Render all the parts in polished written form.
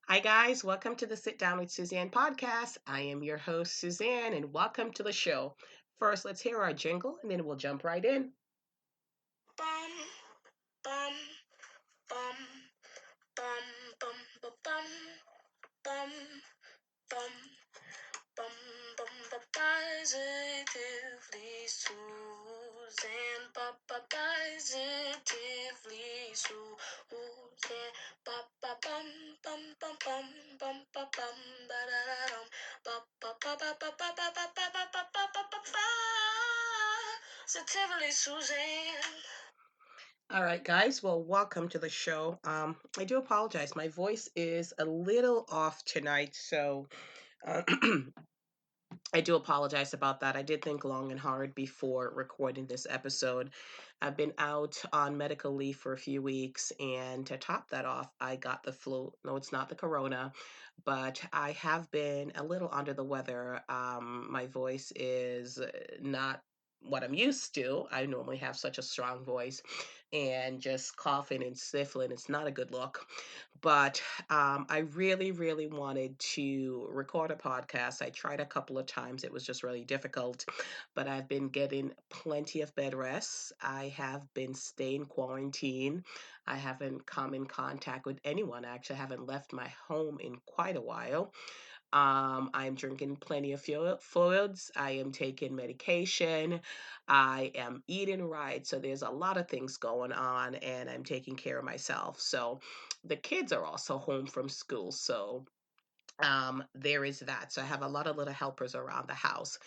Hi, guys. Welcome to the Sit Down with Suzanne podcast. I am your host, Suzanne, and welcome to the show. First, let's hear our jingle, and then we'll jump right in. Bum, bum, bum, bum, bum, bum, bum, bum, bum, bum, bum, positively Suzanne, positively Suzanne, bum, bum, bum, bum, bum, bum, bum, ba da da dum, ba ba ba ba ba ba ba ba ba ba ba ba ba ba ba, positively Suzanne. All right, guys. Well, welcome to the show. I do apologize. My voice is a little off tonight, so uh, I do apologize about that. I did think long and hard before recording this episode. I've been out on medical leave for a few weeks, and to top that off, I got the flu. No, it's not the corona, but I have been a little under the weather. My voice is not what I'm used to. I normally have such a strong voice, and just coughing and sniffling, it's not a good look. But I really, really wanted to record a podcast. I tried a couple of times. It was just really difficult, but I've been getting plenty of bed rest. I have been staying quarantine. I haven't come in contact with anyone. I actually haven't left my home in quite a while. I'm drinking plenty of fluids. I am taking medication. I am eating right. So there's a lot of things going on, and I'm taking care of myself. So the kids are also home from school. So there is that. So I have a lot of little helpers around the house.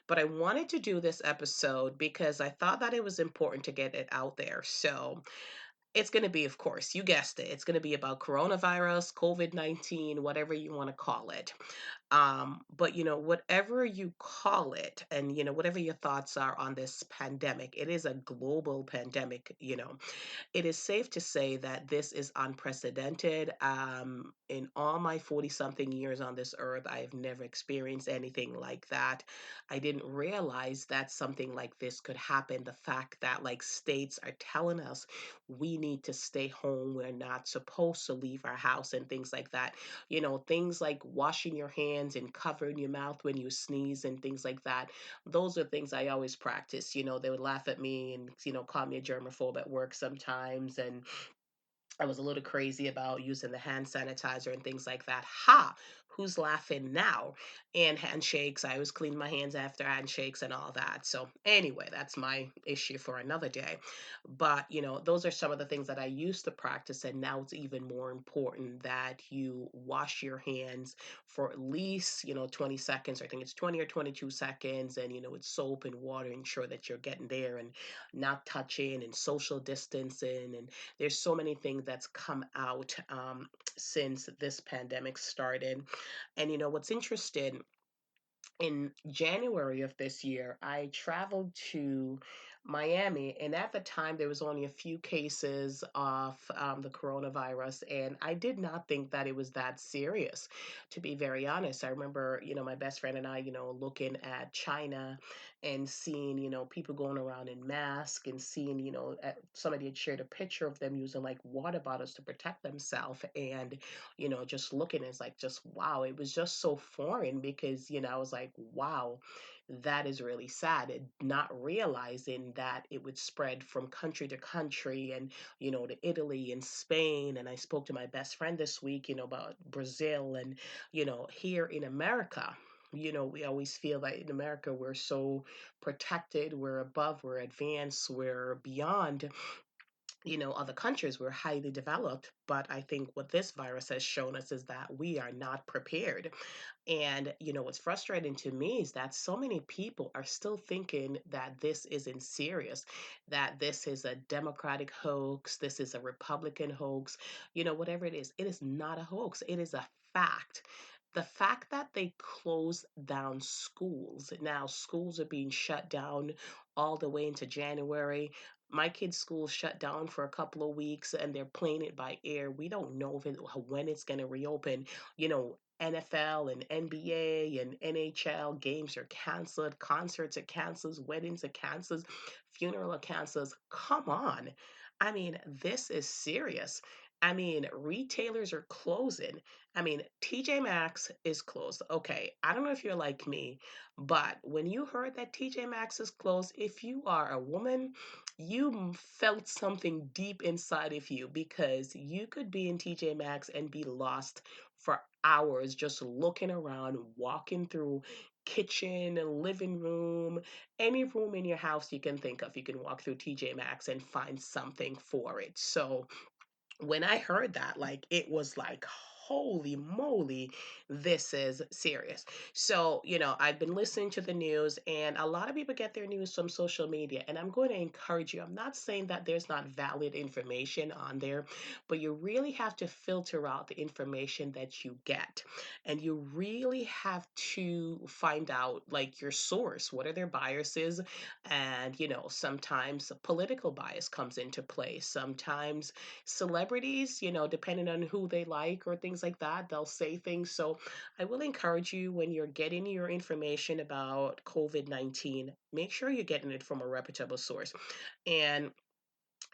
But I wanted to do this episode because I thought that it was important to get it out there. So it's going to be, of course, you guessed it. It's going to be about coronavirus, COVID-19, whatever you want to call it. But whatever you call it, and whatever your thoughts are on this pandemic, it is a global pandemic. It is safe to say that this is unprecedented. In all my 40 something years on this earth, I have never experienced anything like that. I didn't realize that something like this could happen. The fact that, like, states are telling us we need to stay home, we're not supposed to leave our house, and things like that. Things like washing your hands and covering your mouth when you sneeze and things like that. Those are things I always practice. They would laugh at me and, call me a germaphobe at work sometimes. And I was a little crazy about using the hand sanitizer and things like that. Ha! Who's laughing now? And handshakes. I always clean my hands after handshakes and all that. So, anyway, that's my issue for another day. But, those are some of the things that I used to practice. And now it's even more important that you wash your hands for at least, 20 seconds. I think it's 20 or 22 seconds. And, with soap and water, ensure that you're getting there and not touching and social distancing. And there's so many things that's come out since this pandemic started. And what's interesting, in January of this year, I traveled to Miami, and at the time, there was only a few cases of the coronavirus, and I did not think that it was that serious, to be very honest. I remember, my best friend and I, looking at China and seeing, people going around in masks and seeing, somebody had shared a picture of them using like water bottles to protect themselves, and just looking, it's like, just wow, it was just so foreign because, I was like, wow, that is really sad. And not realizing that it would spread from country to country and, to Italy and Spain. And I spoke to my best friend this week, about Brazil and, here in America. We always feel that in America we're so protected, we're above, we're advanced, we're beyond, other countries were highly developed. But I think what this virus has shown us is that we are not prepared. And, what's frustrating to me is that so many people are still thinking that this isn't serious, that this is a Democratic hoax, this is a Republican hoax, whatever it is not a hoax. It is a fact. The fact that they closed down schools, now schools are being shut down all the way into January. My kids' school shut down for a couple of weeks and they're playing it by ear. We don't know when it's going to reopen. NFL and NBA and NHL games are canceled, concerts are canceled, weddings are canceled, funeral are canceled. Come on. I mean, this is serious. I mean, retailers are closing. I mean, TJ Maxx is closed. Okay, I don't know if you're like me, but when you heard that TJ Maxx is closed, if you are a woman, you felt something deep inside of you because you could be in TJ Maxx and be lost for hours just looking around, walking through kitchen, living room, any room in your house you can think of. You can walk through TJ Maxx and find something for it. So, when I heard that, like, it was like, holy moly, this is serious. So, I've been listening to the news, and a lot of people get their news from social media. And I'm going to encourage you. I'm not saying that there's not valid information on there, but you really have to filter out the information that you get. And you really have to find out, like, your source. What are their biases? And, sometimes political bias comes into play. Sometimes celebrities, depending on who they like or things like that, they'll say things. So I will encourage you when you're getting your information about COVID-19, make sure you're getting it from a reputable source. And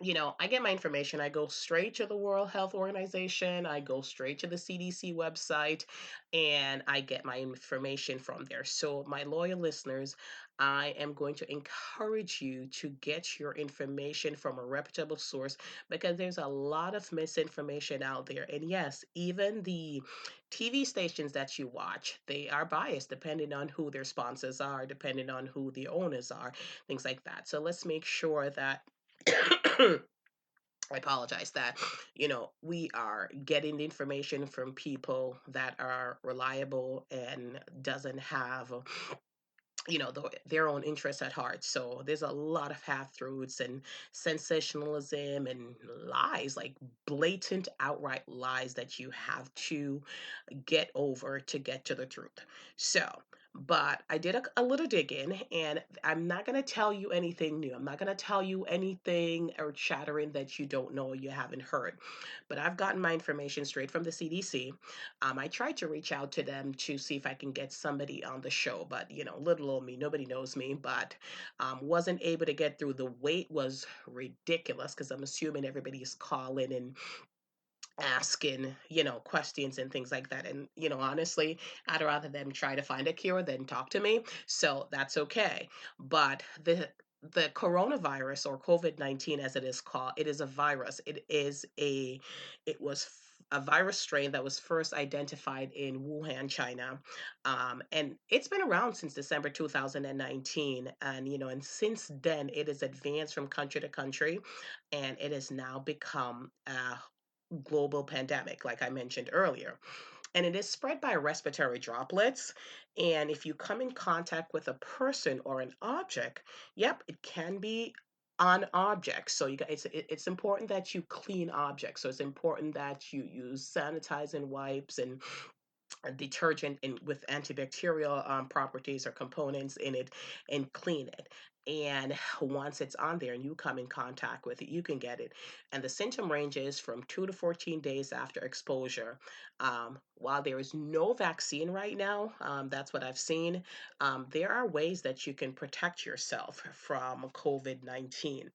I get my information. I go straight to the World Health Organization. I go straight to the CDC website and I get my information from there. So, my loyal listeners, I am going to encourage you to get your information from a reputable source because there's a lot of misinformation out there. And yes, even the TV stations that you watch, they are biased depending on who their sponsors are, depending on who the owners are, things like that. So, let's make sure that I apologize that, we are getting the information from people that are reliable and doesn't have, their own interests at heart. So there's a lot of half truths and sensationalism and lies, like blatant, outright lies that you have to get over to get to the truth. So, but I did a little digging, and I'm not going to tell you anything new. I'm not going to tell you anything or chattering that you don't know or you haven't heard. But I've gotten my information straight from the CDC. I tried to reach out to them to see if I can get somebody on the show, but little old me, nobody knows me, but wasn't able to get through. The wait was ridiculous because I'm assuming everybody's calling and asking, questions and things like that. And, honestly, I'd rather them try to find a cure than talk to me. So that's okay. But the coronavirus or COVID-19 as it is called, it is a virus. It was a virus strain that was first identified in Wuhan, China. And it's been around since December 2019. And, and since then it has advanced from country to country and it has now become global pandemic, like I mentioned earlier. And it is spread by respiratory droplets. And if you come in contact with a person or an object, yep, it can be on objects. So it's important that you clean objects. So it's important that you use sanitizing wipes and a detergent with antibacterial properties or components in it and clean it. And once it's on there and you come in contact with it, you can get it. And the symptom ranges from 2 to 14 days after exposure. While there is no vaccine right now, that's what I've seen, there are ways that you can protect yourself from COVID 19.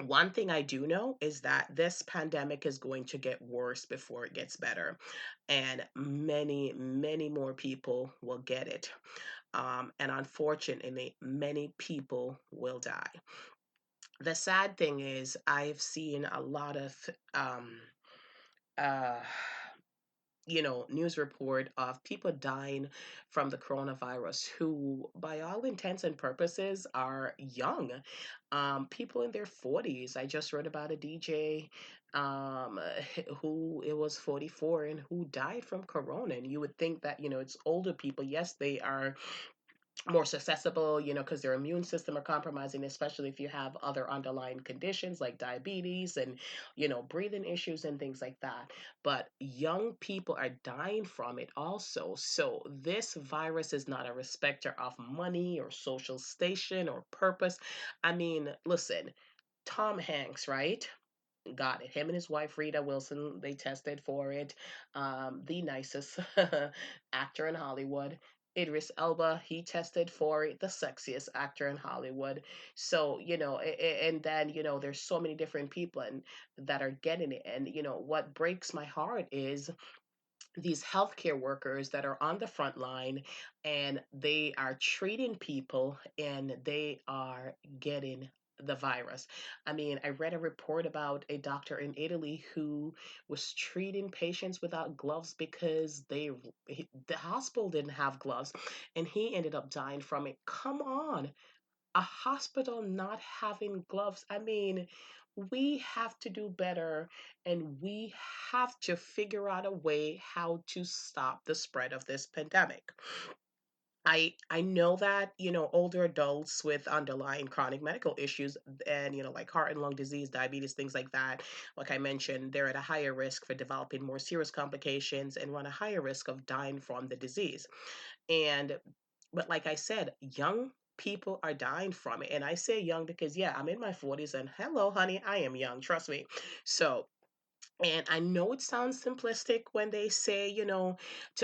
One thing I do know is that this pandemic is going to get worse before it gets better, and many, many more people will get it. And unfortunately, many people will die. The sad thing is, I've seen a lot of uh, news report of people dying from the coronavirus who, by all intents and purposes, are young. People in their 40s. I just read about a DJ who it was 44 and who died from corona. And you would think that, it's older people. Yes, they are more susceptible, because their immune system are compromising, especially if you have other underlying conditions like diabetes and, breathing issues and things like that. But young people are dying from it also. So this virus is not a respecter of money or social station or purpose. I mean, listen, Tom Hanks, right? Got it. Him and his wife Rita Wilson, they tested for it. The nicest actor in Hollywood. Idris Elba, he tested for the sexiest actor in Hollywood. So, and then, there's so many different people and that are getting it. And, what breaks my heart is these healthcare workers that are on the front line and they are treating people and they are getting the virus. I mean, I read a report about a doctor in Italy who was treating patients without gloves because the hospital didn't have gloves and he ended up dying from it. Come on, a hospital not having gloves. I mean, we have to do better and we have to figure out a way how to stop the spread of this pandemic. I know that, older adults with underlying chronic medical issues and, like heart and lung disease, diabetes, things like that, like I mentioned, they're at a higher risk for developing more serious complications and run a higher risk of dying from the disease. And but like I said, young people are dying from it. And I say young because, yeah, I'm in my 40s and hello, honey, I am young, trust me. So, and I know it sounds simplistic when they say, to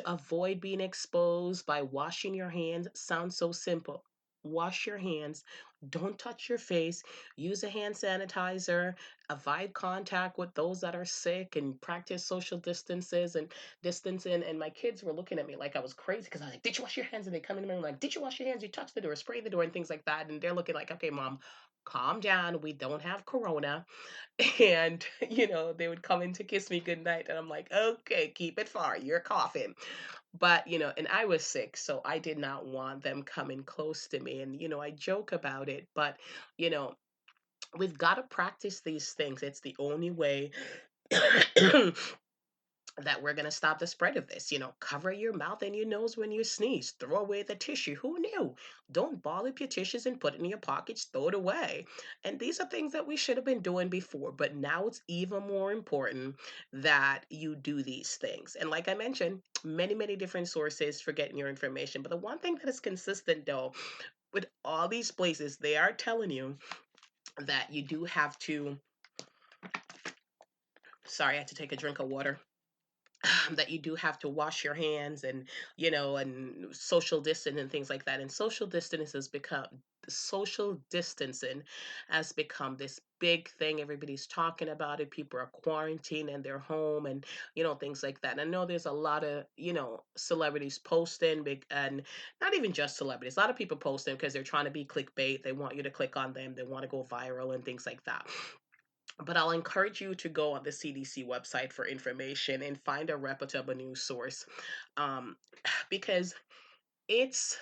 avoid being exposed by washing your hands. Sounds so simple. Wash your hands. Don't touch your face. Use a hand sanitizer. Avoid contact with those that are sick and practice social distances and distancing. And my kids were looking at me like I was crazy because I was like, "Did you wash your hands?" And they come in and like, "Did you wash your hands? You touched the door, spray the door, and things like that." And they're looking like, "Okay, mom, calm down. We don't have corona." And they would come in to kiss me goodnight and I'm like, okay, keep it far, you're coughing. But and I was sick, so I did not want them coming close to me. And I joke about it, but you know we've got to practice these things. It's the only way that we're going to stop the spread of this. Cover your mouth and your nose when you sneeze. Throw away the tissue. Who knew? Don't ball up your tissues and put it in your pockets. Throw it away. And these are things that we should have been doing before, but now it's even more important that you do these things. And like I mentioned, many, many different sources for getting your information. But the one thing that is consistent, though, with all these places, they are telling you that you do have to. Sorry, I had to take a drink of water. That you do have to wash your hands and and social distance and things like that. And social distancing has become this big thing. Everybody's talking about it. People are quarantined in their home and things like that. And I know there's a lot of celebrities posting big, and not even just celebrities, a lot of people posting because they're trying to be clickbait. They want you to click on them, they want to go viral and things like that. But I'll encourage you to go on the CDC website for information and find a reputable news source. Um, because it's,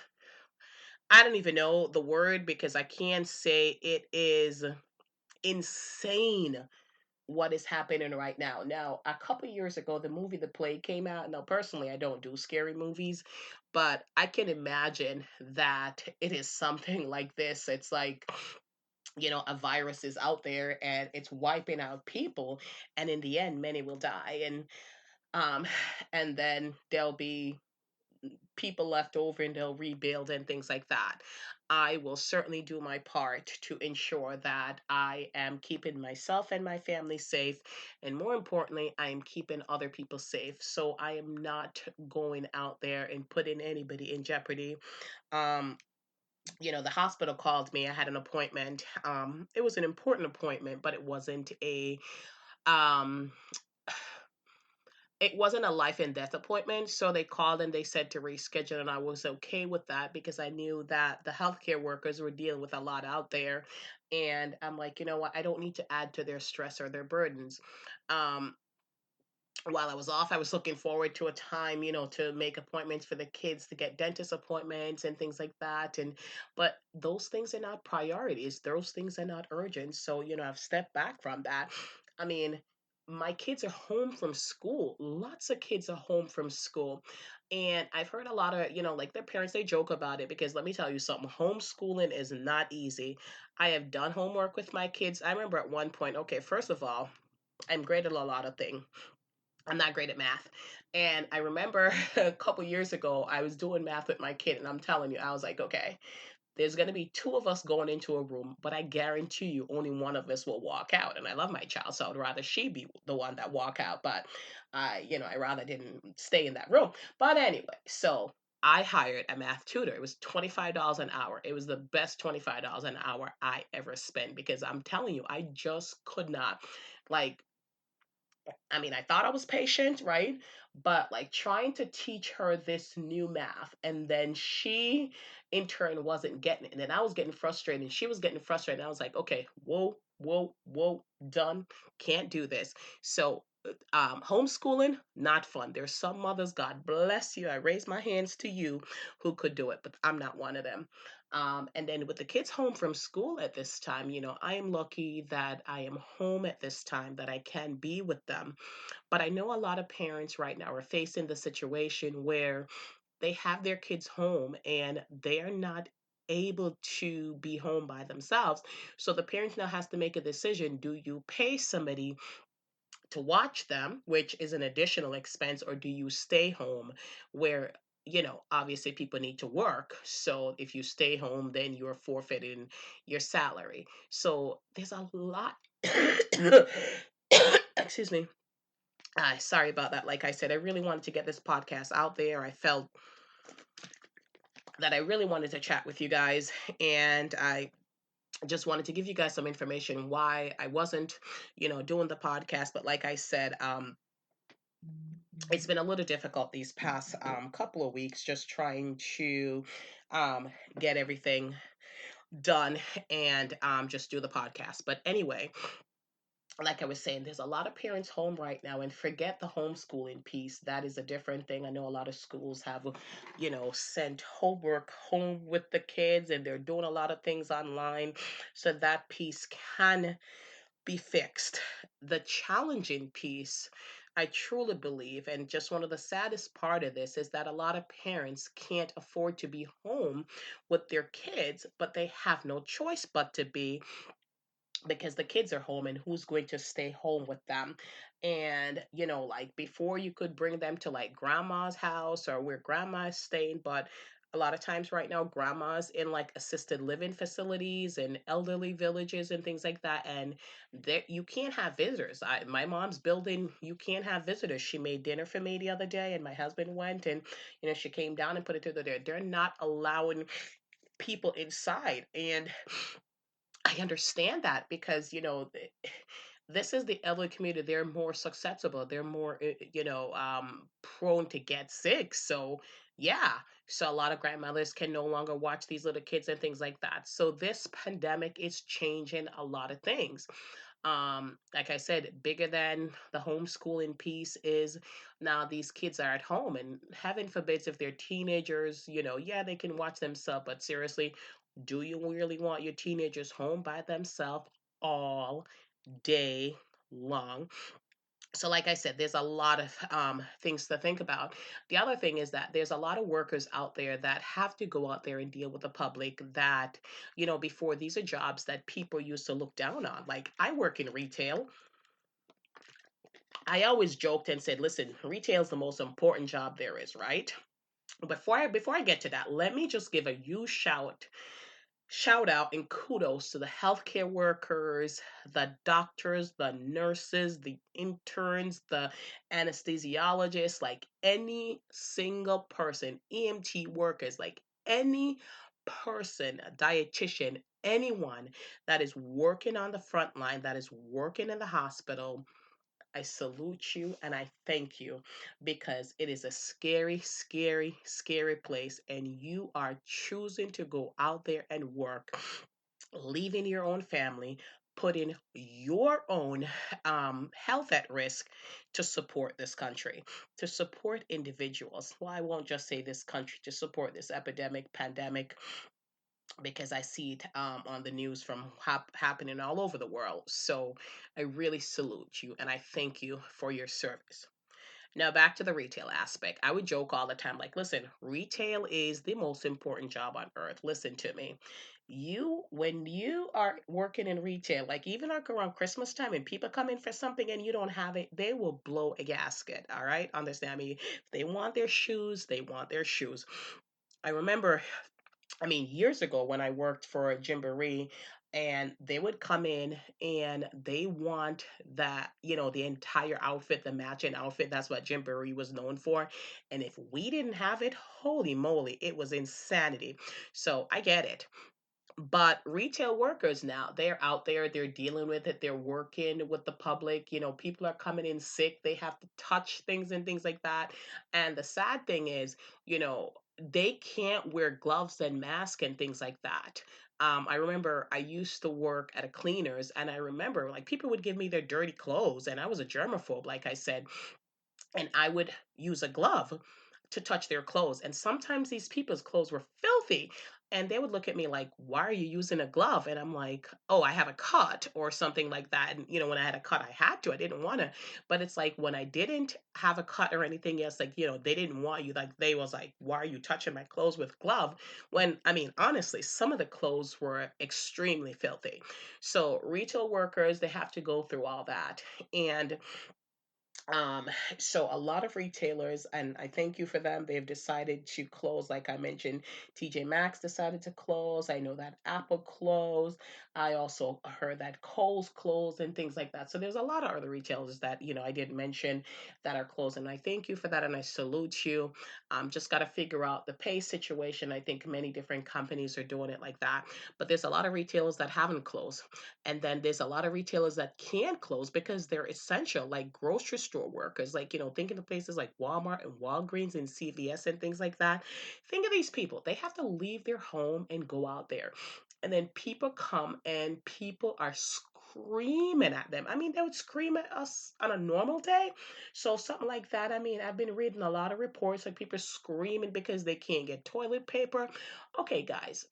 I don't even know the word because I can't say it is insane what is happening right now. Now, a couple years ago, the movie The Plague came out. Now, personally, I don't do scary movies, but I can imagine that it is something like this. It's like, a virus is out there and it's wiping out people, and in the end many will die, um and then there'll be people left over and they'll rebuild and things like that. I will certainly do my part to ensure that I am keeping myself and my family safe, and more importantly I am keeping other people safe, so I am not going out there and putting anybody in jeopardy. um the hospital called me. I had an appointment. It was an important appointment, but um, it wasn't a life and death appointment. So they called and they said to reschedule, and I was okay with that because I knew that the healthcare workers were dealing with a lot out there, and I'm like, you know what? I don't need to add to their stress or their burdens. Um, while I was off, I was looking forward to a time, to make appointments for the kids to get dentist appointments and things like that. And but those things are not priorities. Those things are not urgent. So, I've stepped back from that. I mean, my kids are home from school. Lots of kids are home from school. And I've heard a lot of, like their parents, they joke about it because let me tell you something, homeschooling is not easy. I have done homework with my kids. I remember at one point, okay, first of all, I'm great at a lot of things. I'm not great at math. And I remember a couple years ago, I was doing math with my kid, and I'm telling you, I was like, okay, there's going to be two of us going into a room, but I guarantee you only one of us will walk out. And I love my child, so I'd rather she be the one that walk out. But I rather didn't stay in that room. But anyway, so I hired a math tutor. It was $25 an hour. It was the best $25 an hour I ever spent because I'm telling you, I just could not. Like, I mean, I thought I was patient, right? But like trying to teach her this new math, and then she in turn wasn't getting it. And then I was getting frustrated, and she was getting frustrated. And I was like, okay, whoa, whoa, whoa, done. Can't do this. So, homeschooling, not fun. There's some mothers, God bless you. I raise my hands to you who could do it, but I'm not one of them. And then with the kids home from school at this time, I am lucky that I am home at this time, that I can be with them. But I know a lot of parents right now are facing the situation where they have their kids home and they're not able to be home by themselves. So the parents now has to make a decision. Do you pay somebody to watch them, which is an additional expense, or do you stay home where obviously people need to work. So if you stay home, then you're forfeiting your salary. So there's a lot. Excuse me. Sorry about that. Like I said, I really wanted to get this podcast out there. I felt that I really wanted to chat with you guys, and I just wanted to give you guys some information why I wasn't, doing the podcast. But like I said, it's been a little difficult these past couple of weeks, just trying to um, get everything done and just do the podcast. But anyway, like I was saying, there's a lot of parents home right now, and forget the homeschooling piece. That is a different thing. I know a lot of schools have, sent homework home with the kids, and they're doing a lot of things online. So that piece can be fixed. The challenging piece, I truly believe, and just one of the saddest part of this is that a lot of parents can't afford to be home with their kids, but they have no choice but to be, because the kids are home, and who's going to stay home with them. And like before, you could bring them to like grandma's house or where grandma's staying, but a lot of times right now grandma's in like assisted living facilities and elderly villages and things like that, and there you can't have visitors. My mom's building, you can't have visitors. She made dinner for me the other day, and my husband went, and she came down and put it through the door. They're not allowing people inside. And I understand that because, this is the elderly community. They're more susceptible. They're more, prone to get sick. So, yeah. So, a lot of grandmothers can no longer watch these little kids and things like that. So, this pandemic is changing a lot of things. Like I said, bigger than the homeschooling piece is now these kids are at home, and heaven forbids if they're teenagers, yeah, they can watch themselves, but seriously, do you really want your teenagers home by themselves all day long? So, like I said, there's a lot of things to think about. The other thing is that there's a lot of workers out there that have to go out there and deal with the public that, before, these are jobs that people used to look down on. Like, I work in retail. I always joked and said, listen, retail is the most important job there is, right? Before I get to that, let me just give a huge shout out and kudos to the healthcare workers, the doctors, the nurses, the interns, the anesthesiologists, like any single person, EMT workers, like any person, a dietitian, anyone that is working on the front line, that is working in the hospital. I salute you and I thank you, because it is a scary, scary, scary place, and you are choosing to go out there and work, leaving your own family, putting your own health at risk to support this country, to support individuals. Well, I won't just say this country, to support this epidemic, pandemic, because I see it on the news from happening all over the world. So I really salute you and I thank you for your service. Now, back to the retail aspect. I would joke all the time, like, listen, retail is the most important job on earth. Listen to me. When you are working in retail, like even like around Christmas time and people come in for something and you don't have it, they will blow a gasket. All right. Understand me? If they want their shoes, they want their shoes. I remember, I mean, years ago when I worked for Gymboree, and they would come in and they want that, the entire outfit, the matching outfit. That's what Gymboree was known for. And if we didn't have it, holy moly, it was insanity. So I get it. But retail workers now, they're out there, they're dealing with it, they're working with the public. People are coming in sick, they have to touch things and things like that. And the sad thing is, you know, they can't wear gloves and masks and things like that. I remember I used to work at a cleaners, and I remember like people would give me their dirty clothes, and I was a germaphobe, like I said, and I would use a glove to touch their clothes. And sometimes these people's clothes were filthy. And they would look at me like, why are you using a glove? And I'm like, oh, I have a cut or something like that. And, when I had a cut, I had to, I didn't want to. But it's like when I didn't have a cut or anything else, like, they didn't want you. Like, they was like, why are you touching my clothes with glove? When, I mean, honestly, some of the clothes were extremely filthy. So retail workers, they have to go through all that. And um, so a lot of retailers, and I thank you for them, they've decided to close. Like I mentioned, TJ Maxx decided to close. I know that Apple closed. I also heard that Kohl's closed and things like that. So there's a lot of other retailers that, I did mention that are closed. And I thank you for that and I salute you. Just got to figure out the pay situation. I think many different companies are doing it like that. But there's a lot of retailers that haven't closed. And then there's a lot of retailers that can close because they're essential, like grocery store workers, like, thinking of places like Walmart and Walgreens and CVS and things like that. Think of these people. They have to leave their home and go out there. And then people come and people are screaming at them. I mean, they would scream at us on a normal day. So something like that. I mean, I've been reading a lot of reports like people screaming because they can't get toilet paper. Okay, guys,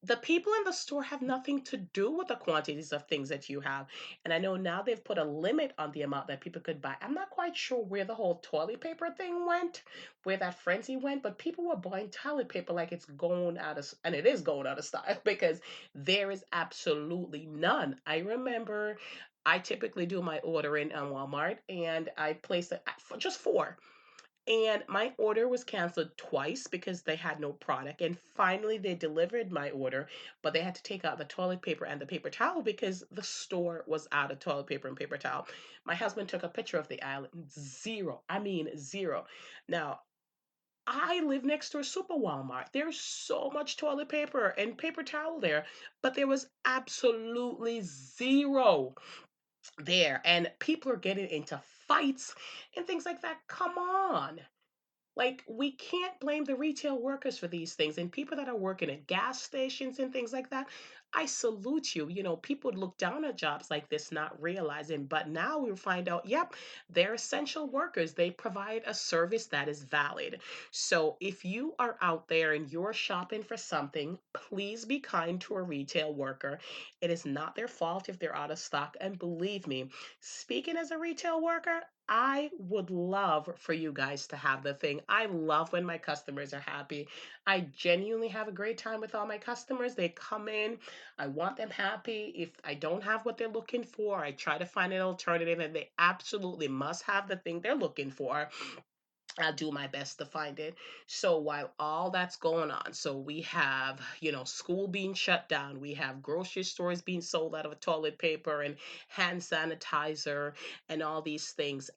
the people in the store have nothing to do with the quantities of things that you have. And I know now they've put a limit on the amount that people could buy. I'm not quite sure where the whole toilet paper thing went, where that frenzy went, but people were buying toilet paper like it's going out of, and it is going out of style because there is absolutely none. I remember I typically do my ordering on Walmart and I place it for just four. And my order was canceled twice because they had no product. And finally, they delivered my order, but they had to take out the toilet paper and the paper towel because the store was out of toilet paper and paper towel. My husband took a picture of the aisle. Zero. I mean, zero. Now, I live next to a super Walmart. There's so much toilet paper and paper towel there, but there was absolutely zero there. And people are getting into fights and things like that. Come on. Like, we can't blame the retail workers for these things and people that are working at gas stations and things like that. I salute you. People look down at jobs like this, not realizing, but now we find out, yep, they're essential workers. They provide a service that is valid. So if you are out there and you're shopping for something, please be kind to a retail worker. It is not their fault if they're out of stock. And believe me, speaking as a retail worker, I would love for you guys to have the thing. I love when my customers are happy. I genuinely have a great time with all my customers. They come in, I want them happy. If I don't have what they're looking for, I try to find an alternative, and they absolutely must have the thing they're looking for. I'll do my best to find it. So while all that's going on, so we have, school being shut down, we have grocery stores being sold out of toilet paper and hand sanitizer and all these things.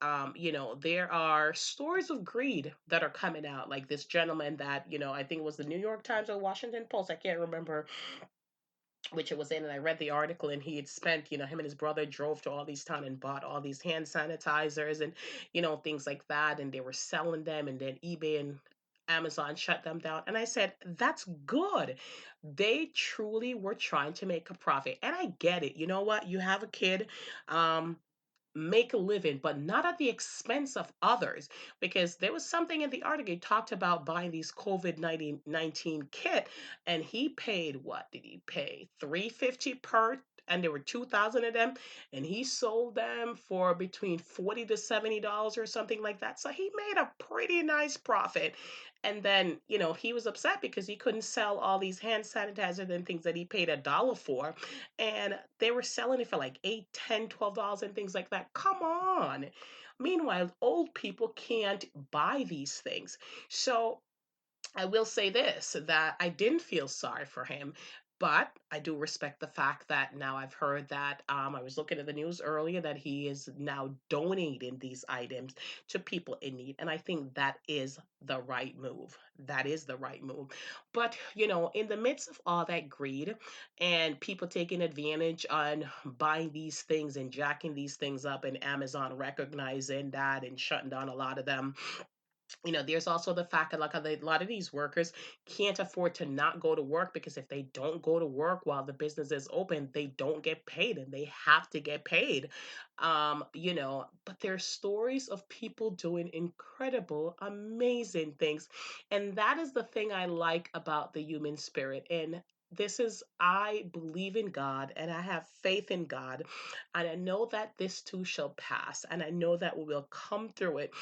There are stories of greed that are coming out. Like this gentleman that, I think it was the New York Times or Washington Post, I can't remember which it was in, and I read the article, and he had spent, him and his brother drove to all these towns and bought all these hand sanitizers and, things like that, and they were selling them, and then eBay and Amazon shut them down. And I said, that's good. They truly were trying to make a profit. And I get it. You know what? You have a kid. Um, make a living, but not at the expense of others. Because there was something in the article he talked about buying these COVID-19 kit, and he paid, what did he pay? 350 per, and there were 2,000 of them, and he sold them for between $40 to $70 or something like that. So he made a pretty nice profit. And then, he was upset because he couldn't sell all these hand sanitizers and things that he paid $1 for, and they were selling it for like 8, 10, $12 and things like that. Come on. Meanwhile, old people can't buy these things. So I will say this, that I didn't feel sorry for him. But I do respect the fact that now I've heard that I was looking at the news earlier that he is now donating these items to people in need. And I think that is the right move. That is the right move. But, in the midst of all that greed and people taking advantage on buying these things and jacking these things up, and Amazon recognizing that and shutting down a lot of them, there's also the fact that like a lot of these workers can't afford to not go to work, because if they don't go to work while the business is open, they don't get paid and they have to get paid. But there's stories of people doing incredible, amazing things. And that is the thing I like about the human spirit. And this is, I believe in God and I have faith in God. And I know that this too shall pass. And I know that we will come through it,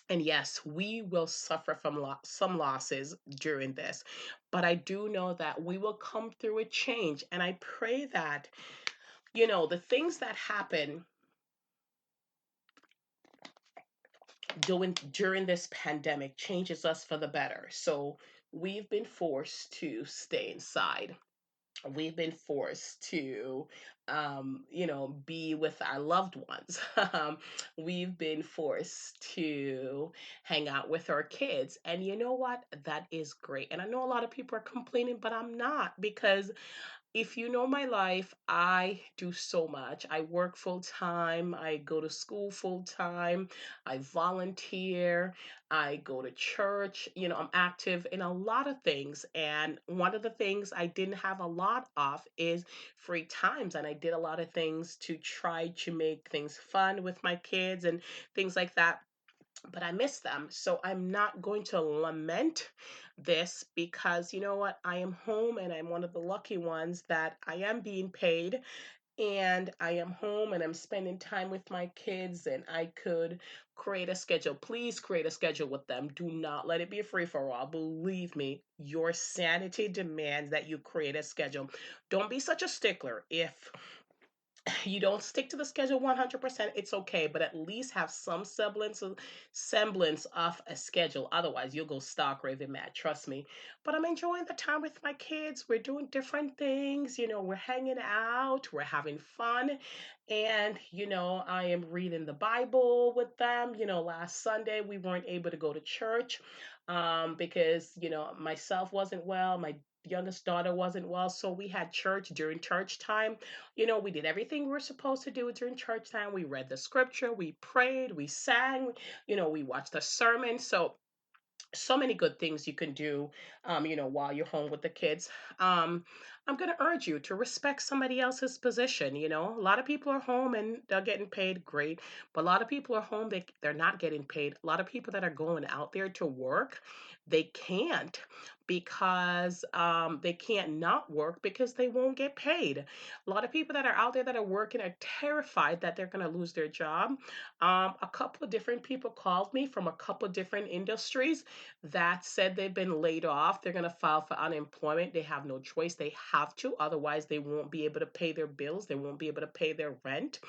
and yes, we will suffer from some losses during this, but I do know that we will come through a change. And I pray that, the things that happen during this pandemic changes us for the better. So we've been forced to stay inside. We've been forced to be with our loved ones. We've been forced to hang out with our kids, and you know what, that is great. And I know a lot of people are complaining, but I'm not, because if you know my life, I do so much. I work full time, I go to school full time, I volunteer, I go to church. I'm active in a lot of things. And one of the things I didn't have a lot of is free times. And I did a lot of things to try to make things fun with my kids and things like that, but I miss them. So I'm not going to lament this, because you know what? I am home and I'm one of the lucky ones that I am being paid, and I am home and I'm spending time with my kids, and I could create a schedule. Please create a schedule with them. Do not let it be a free for all. Believe me, your sanity demands that you create a schedule. Don't be such a stickler. If you don't stick to the schedule 100%, it's okay, but at least have some semblance of a schedule. Otherwise you'll go stark raving mad, trust me. But I'm enjoying the time with my kids. We're doing different things, we're hanging out, we're having fun. And I am reading the Bible with them. Last Sunday we weren't able to go to church because myself wasn't well, my youngest daughter wasn't well, so we had church during church time. We did everything we were supposed to do during church time. We read the scripture, we prayed, we sang, we watched the sermon. So many good things you can do, while you're home with the kids. I'm going to urge you to respect somebody else's position. A lot of people are home and they're getting paid great, but a lot of people are home, they're not getting paid. A lot of people that are going out there to work, they can't, because they can't not work because they won't get paid. A lot of people that are out there that are working are terrified that they're going to lose their job. A couple of different people called me from a couple of different industries that said they've been laid off. They're going to file for unemployment. They have no choice. They have to. Otherwise, they won't be able to pay their bills. They won't be able to pay their rent.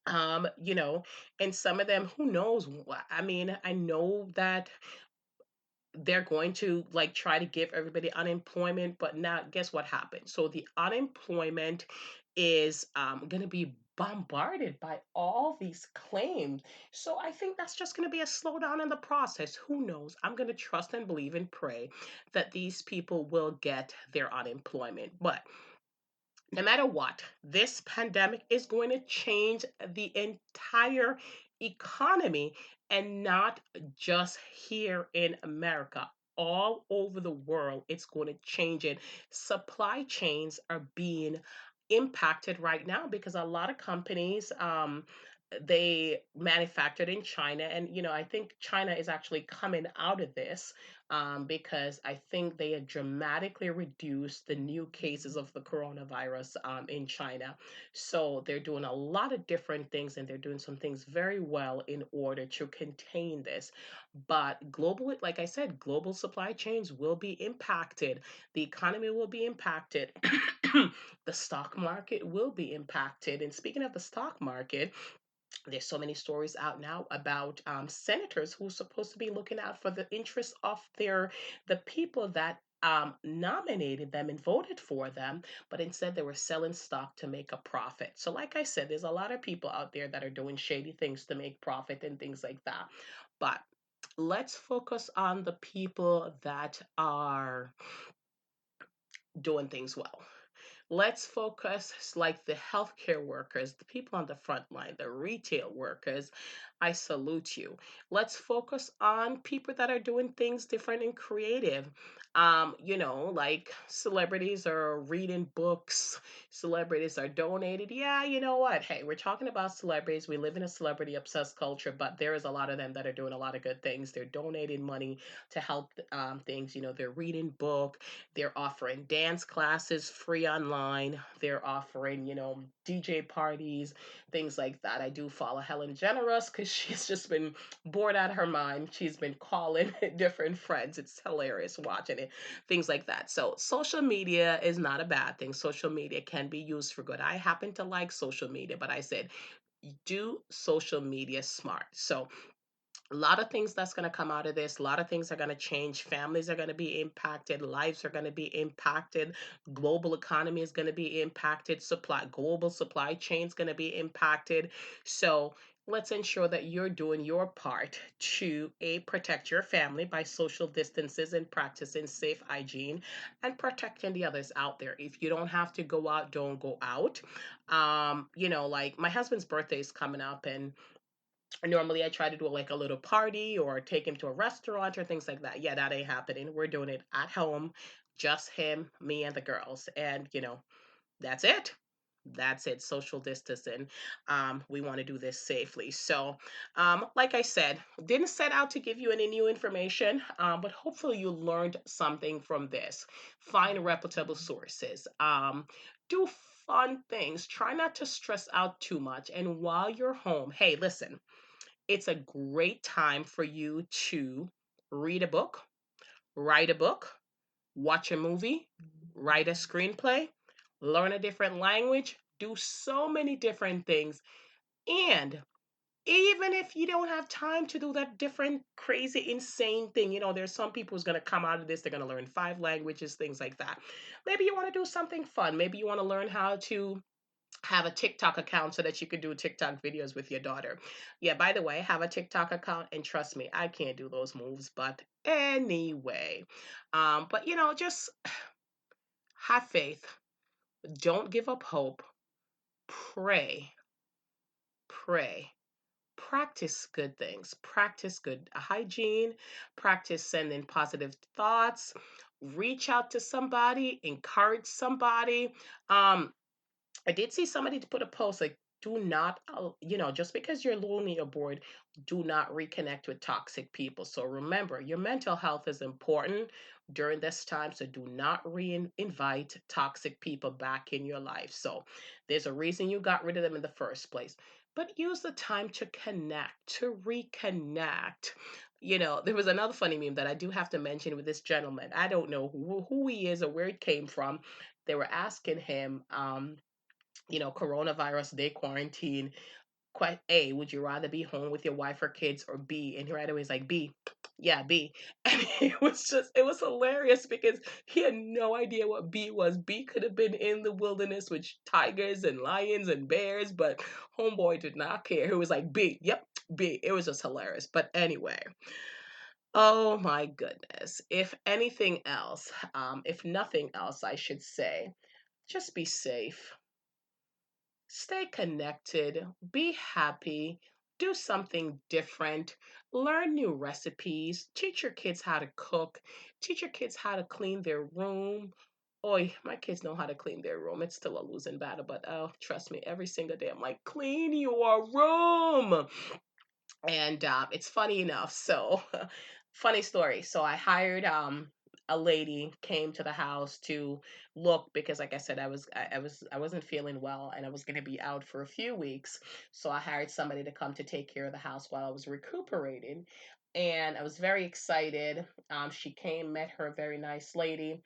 Um, you know, and some of them, who knows? I mean, I know that they're going to like try to give everybody unemployment, but now guess what happened? So the unemployment is going to be bombarded by all these claims. So I think that's just going to be a slowdown in the process. Who knows? I'm going to trust and believe and pray that these people will get their unemployment. But no matter what, this pandemic is going to change the entire economy, and not just here in America. All over the world, it's going to change it. Supply chains are being impacted right now because a lot of companies, they manufactured in China, and I think China is actually coming out of this, because I think they had dramatically reduced the new cases of the coronavirus in China. So they're doing a lot of different things, and they're doing some things very well in order to contain this. But global, like I said, global supply chains will be impacted. The economy will be impacted. The stock market will be impacted. And speaking of the stock market, there's so many stories out now about senators who are supposed to be looking out for the interests of the people that nominated them and voted for them, but instead they were selling stock to make a profit. So, like I said, there's a lot of people out there that are doing shady things to make profit and things like that. But let's focus on the people that are doing things well. Let's focus like the healthcare workers, the people on the front line, the retail workers. I salute you. Let's focus on people that are doing things different and creative. Like celebrities are reading books, celebrities are donated. Yeah, you know what? Hey, we're talking about celebrities. We live in a celebrity obsessed culture, but there is a lot of them that are doing a lot of good things. They're donating money to help things. They're reading book, they're offering dance classes free online. They're offering, DJ parties, things like that. I do follow Helen Generous because she's just been bored out of her mind. She's been calling different friends. It's hilarious watching it, things like that. So, social media is not a bad thing. Social media can be used for good. I happen to like social media, but I said, do social media smart. So, a lot of things that's going to come out of this. A lot of things are going to change. Families are going to be impacted. Lives are going to be impacted. Global economy is going to be impacted. Global supply chain is going to be impacted. So let's ensure that you're doing your part to protect your family by social distances and practicing safe hygiene and protecting the others out there. If you don't have to go out, don't go out. Like my husband's birthday is coming up, and normally I try to do like a little party or take him to a restaurant or things like that. Yeah, that ain't happening. We're doing it at home, just him, me, and the girls. And, that's it. That's it. Social distancing. We want to do this safely. So, like I said, didn't set out to give you any new information, but hopefully you learned something from this. Find reputable sources. Do fun things. Try not to stress out too much. And while you're home, hey, listen, it's a great time for you to read a book, write a book, watch a movie, write a screenplay, learn a different language, do so many different things. And even if you don't have time to do that different, crazy, insane thing, there's some people who's going to come out of this, they're going to learn 5 languages, things like that. Maybe you want to do something fun. Maybe you want to learn how to have a TikTok account so that you could do TikTok videos with your daughter. Yeah, by the way, have a TikTok account, and trust me, I can't do those moves, but anyway. But just have faith. Don't give up hope. Pray. Pray. Practice good things. Practice good hygiene. Practice sending positive thoughts. Reach out to somebody, encourage somebody. Um, I did see somebody to put a post like, do not, just because you're lonely or bored, do not reconnect with toxic people. So remember, your mental health is important during this time. So do not invite toxic people back in your life. So there's a reason you got rid of them in the first place. But use the time to connect, to reconnect. There was another funny meme that I do have to mention with this gentleman. I don't know who he is or where it came from. They were asking him, coronavirus day quarantine. A, would you rather be home with your wife or kids, or B? And he right away is like, B. Yeah, B. And it was hilarious because he had no idea what B was. B could have been in the wilderness with tigers and lions and bears, but homeboy did not care. He was like, B. Yep, B. It was just hilarious. But anyway, oh my goodness. If nothing else, I should say, just be safe. Stay connected, be happy, do something different, learn new recipes, teach your kids how to cook, teach your kids how to clean their room. Oi, my kids know how to clean their room. It's still a losing battle, but oh, trust me, every single day I'm like, clean your room. And it's funny enough. So, funny story. So I hired a lady came to the house to look because, like I said, I wasn't feeling well and I was going to be out for a few weeks. So I hired somebody to come to take care of the house while I was recuperating. And I was very excited. She came, met her, very nice lady,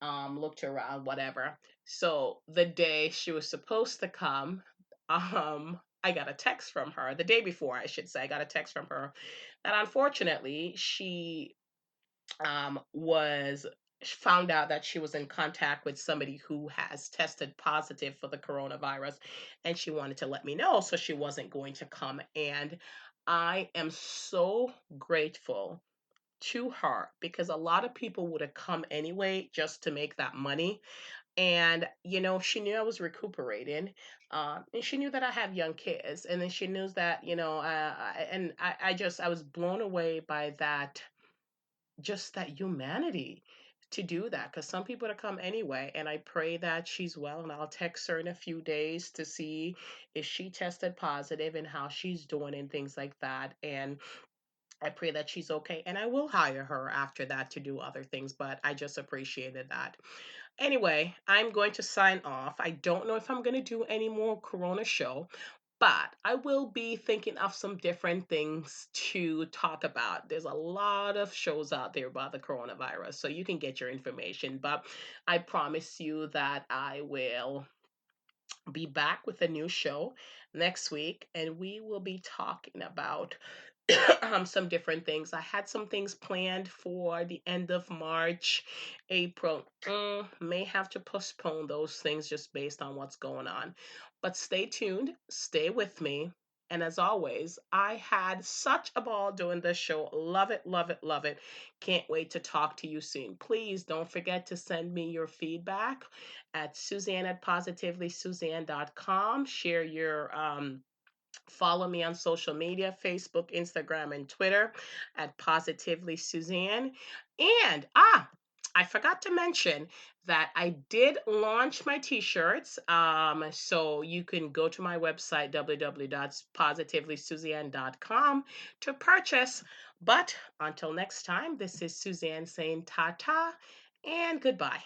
looked around, whatever. So the day she was supposed to come, I got a text from her the day before, I should say. I got a text from her that unfortunately she was found out that she was in contact with somebody who has tested positive for the coronavirus, and she wanted to let me know so she wasn't going to come. And I am so grateful to her because a lot of people would have come anyway just to make that money. And she knew I was recuperating, and she knew that I have young kids, and then she knew that I was blown away by that, just that humanity to do that, because some people to come anyway. And I pray that she's well, and I'll text her in a few days to see if she tested positive and how she's doing and things like that. And I pray that she's okay, and I will hire her after that to do other things, but I just appreciated that. Anyway, I'm going to sign off. I don't know if I'm going to do any more Corona show, but I will be thinking of some different things to talk about. There's a lot of shows out there about the coronavirus, so you can get your information. But I promise you that I will be back with a new show next week, and we will be talking about some different things. I had some things planned for the end of March, April. May have to postpone those things just based on what's going on. But stay tuned, stay with me. And as always, I had such a ball doing this show. Love it, love it, love it. Can't wait to talk to you soon. Please don't forget to send me your feedback at Suzanne at positivelysuzanne.com. Share your follow me on social media, Facebook, Instagram, and Twitter at Positively Suzanne. And I forgot to mention that I did launch my t-shirts. So you can go to my website, www.positivelysuzanne.com, to purchase. But until next time, this is Suzanne saying ta-ta and goodbye.